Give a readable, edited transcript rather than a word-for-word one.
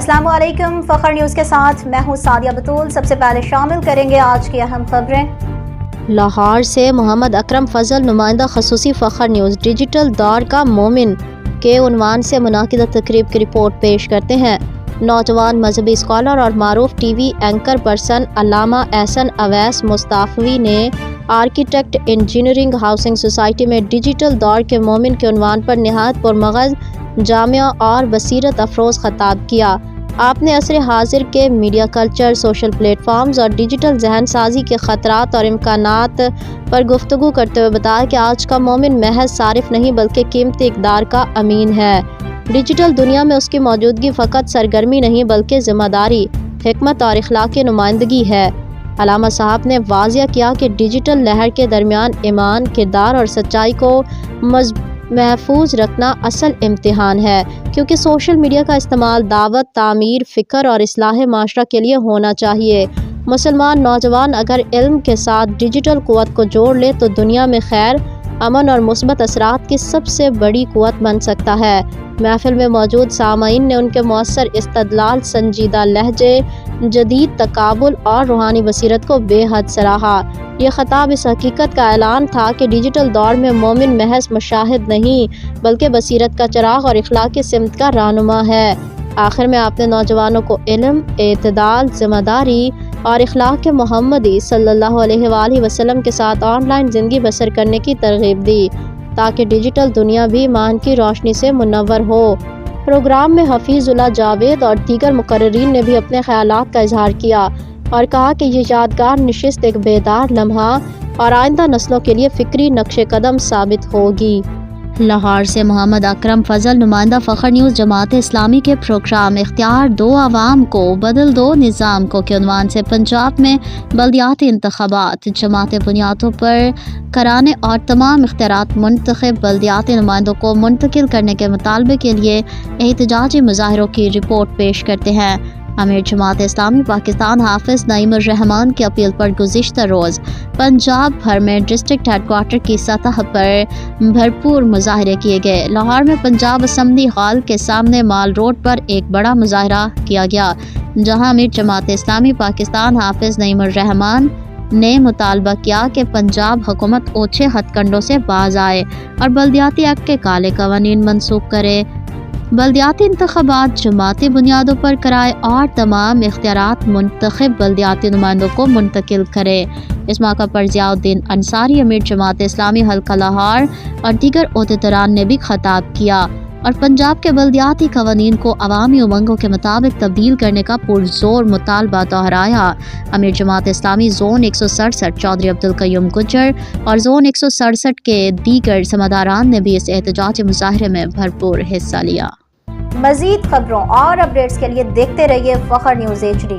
السلام علیکم، فخر نیوز کے ساتھ میں ہوں سعدیہ بطول۔ سب سے پہلے شامل کریں گے آج کی اہم خبریں۔ لاہور سے محمد اکرم فضل، نمائندہ خصوصی فخر نیوز، ڈیجیٹل دور کا مومن کے عنوان سے منعقدہ تقریب کی رپورٹ پیش کرتے ہیں۔ نوجوان مذہبی اسکالر اور معروف ٹی وی اینکر پرسن علامہ احسن اویس مصطفی نے آرکیٹیکٹ انجینئرنگ ہاؤسنگ سوسائٹی میں ڈیجیٹل دور کے مومن کے عنوان پر نہایت پرمغز، جامع اور بصیرت افروز خطاب کیا۔ آپ نے عصر حاضر کے میڈیا کلچر، سوشل پلیٹ فارمز اور ڈیجیٹل ذہن سازی کے خطرات اور امکانات پر گفتگو کرتے ہوئے بتایا کہ آج کا مومن محض صارف نہیں بلکہ قیمتی اقدار کا امین ہے۔ ڈیجیٹل دنیا میں اس کی موجودگی فقط سرگرمی نہیں بلکہ ذمہ داری، حکمت اور اخلاقی نمائندگی ہے۔ علامہ صاحب نے واضح کیا کہ ڈیجیٹل لہر کے درمیان ایمان، کردار اور سچائی کو محفوظ رکھنا اصل امتحان ہے، کیونکہ سوشل میڈیا کا استعمال دعوت، تعمیر، فکر اور اصلاح معاشرہ کے لیے ہونا چاہیے۔ مسلمان نوجوان اگر علم کے ساتھ ڈیجیٹل قوت کو جوڑ لے تو دنیا میں خیر، امن اور مثبت اثرات کی سب سے بڑی قوت بن سکتا ہے۔ محفل میں موجود سامعین نے ان کے مؤثر استدلال، سنجیدہ لہجے، جدید تقابل اور روحانی بصیرت کو بے حد سراہا۔ یہ خطاب اس حقیقت کا اعلان تھا کہ ڈیجیٹل دور میں مومن محض مشاہد نہیں بلکہ بصیرت کا چراغ اور اخلاقی سمت کا رہنما ہے۔ آخر میں آپ نے نوجوانوں کو علم، اعتدال، ذمہ داری اور اخلاق محمدی صلی اللہ علیہ وآلہ وسلم کے ساتھ آن لائن زندگی بسر کرنے کی ترغیب دی تاکہ ڈیجیٹل دنیا بھی ایمان کی روشنی سے منور ہو۔ پروگرام میں حفیظ اللہ جاوید اور دیگر مقررین نے بھی اپنے خیالات کا اظہار کیا اور کہا کہ یہ یادگار نشست ایک بیدار لمحہ اور آئندہ نسلوں کے لیے فکری نقش قدم ثابت ہوگی۔ لاہور سے محمد اکرم فضل، نمائندہ فخر نیوز، جماعت اسلامی کے پروگرام اختیار دو عوام کو بدل دو نظام کو کے عنوان سے پنجاب میں بلدیاتی انتخابات جماعتی بنیادوں پر کرانے اور تمام اختیارات منتخب بلدیاتی نمائندوں کو منتقل کرنے کے مطالبے کے لیے احتجاجی مظاہروں کی رپورٹ پیش کرتے ہیں۔ امیر جماعت اسلامی پاکستان حافظ نعیم الرحمان کی اپیل پر گزشتہ روز پنجاب بھر میں ڈسٹرکٹ ہیڈ کوارٹر کی سطح پر بھرپور مظاہرے کیے گئے۔ لاہور میں پنجاب اسمبلی ہال کے سامنے مال روڈ پر ایک بڑا مظاہرہ کیا گیا، جہاں امیر جماعت اسلامی پاکستان حافظ نعیم الرحمان نے مطالبہ کیا کہ پنجاب حکومت اوچھے ہتھ کنڈوں سے باز آئے اور بلدیاتی ایکٹ کے کالے قوانین منسوخ کرے، بلدیاتی انتخابات جماعتی بنیادوں پر کرائے اور تمام اختیارات منتخب بلدیاتی نمائندوں کو منتقل کرے۔ اس موقع پر ضیاء الدین انصاری، امیر جماعت اسلامی حلقہ لاہور اور دیگر عہدیداران نے بھی خطاب کیا اور پنجاب کے بلدیاتی قوانین کو عوامی امنگوں کے مطابق تبدیل کرنے کا پرزور مطالبہ دہرایا۔ امیر جماعت اسلامی زون 167 چودھری عبدالقیوم گجر اور زون 167 کے دیگر سماداران نے بھی اس احتجاجی مظاہرے میں بھرپور حصہ لیا۔ مزید خبروں اور اپڈیٹس کے لیے دیکھتے رہیے فخر نیوز HD۔